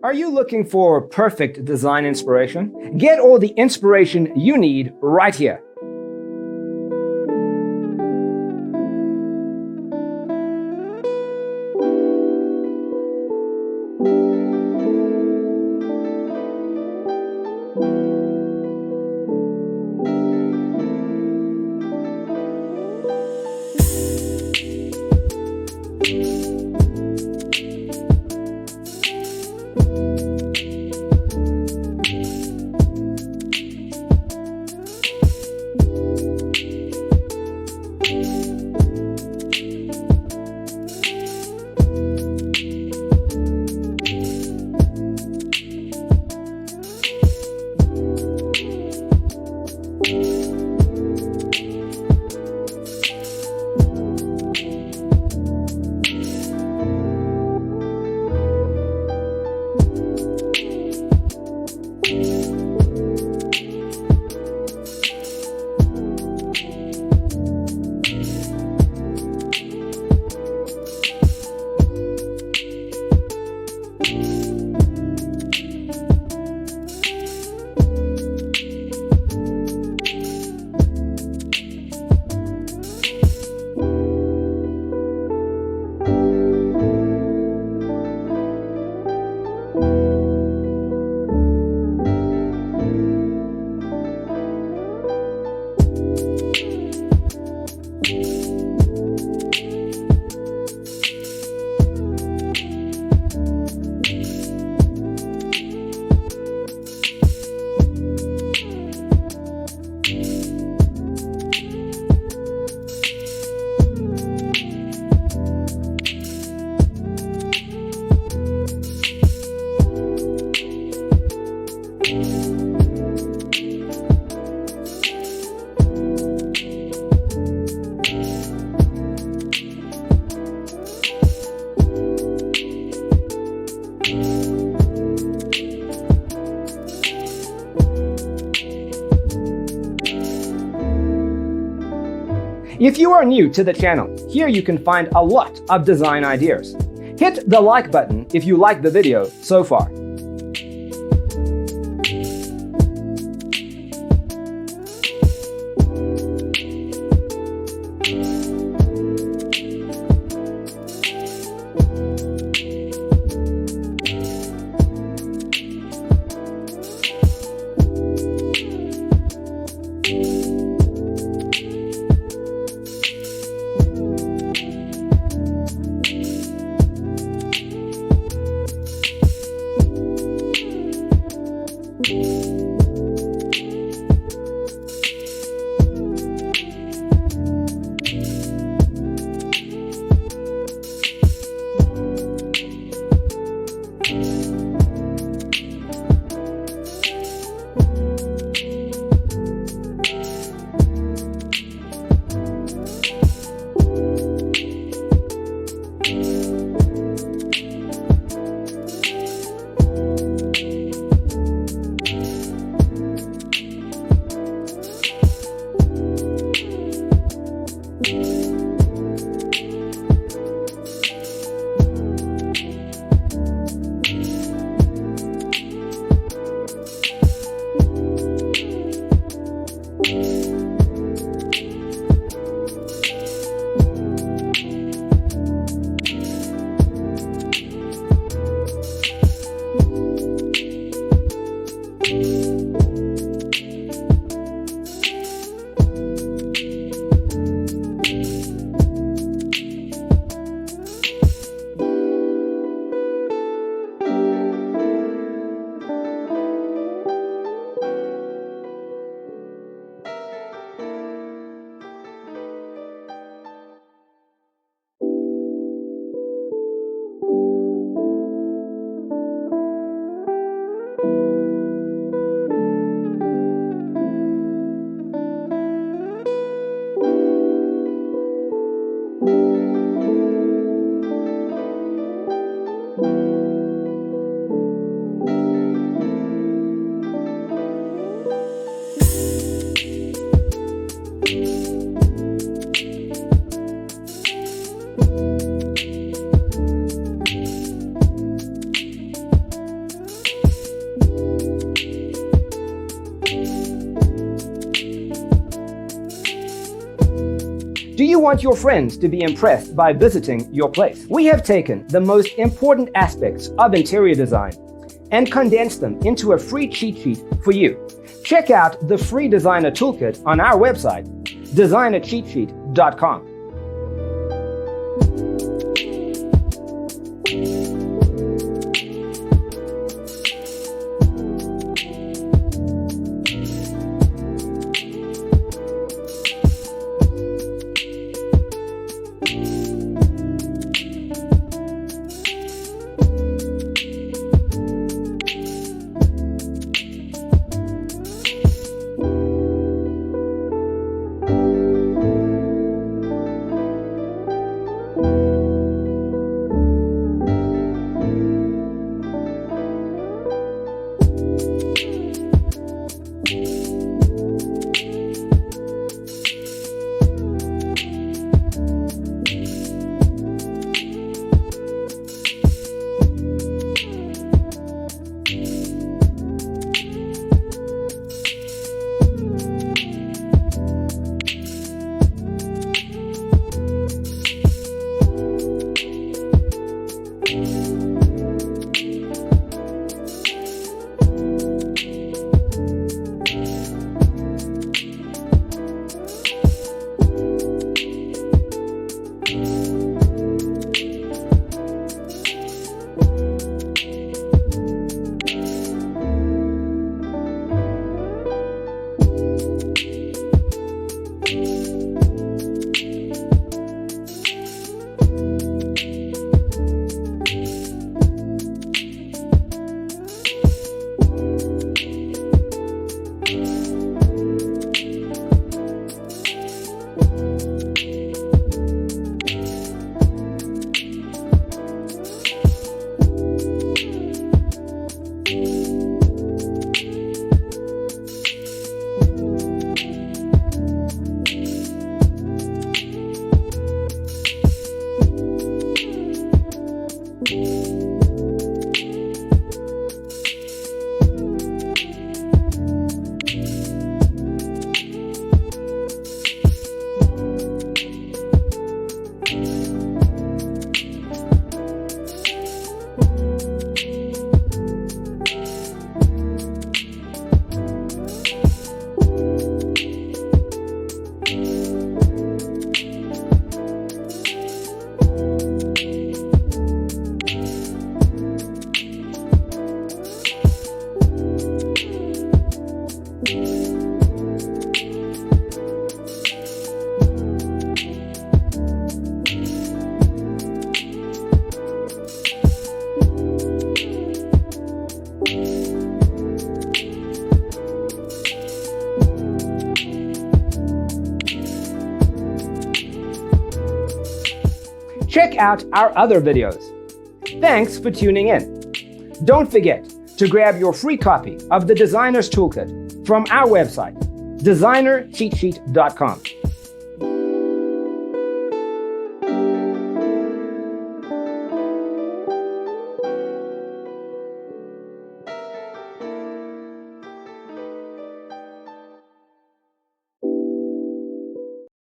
Are you looking for perfect design inspiration? Get all the inspiration you need right here. If you are new to the channel, here you can find a lot of design ideas. Hit the like button if you like the video so far. want your friends to be impressed by visiting your place. We have taken the most important aspects of interior design and condensed them into a free cheat sheet for you. Check out the free designer toolkit on our website, designercheatsheet.com. Check out our other videos. Thanks for tuning in. Don't forget to grab your free copy of the Designer's Toolkit from our website, designercheatsheet.com.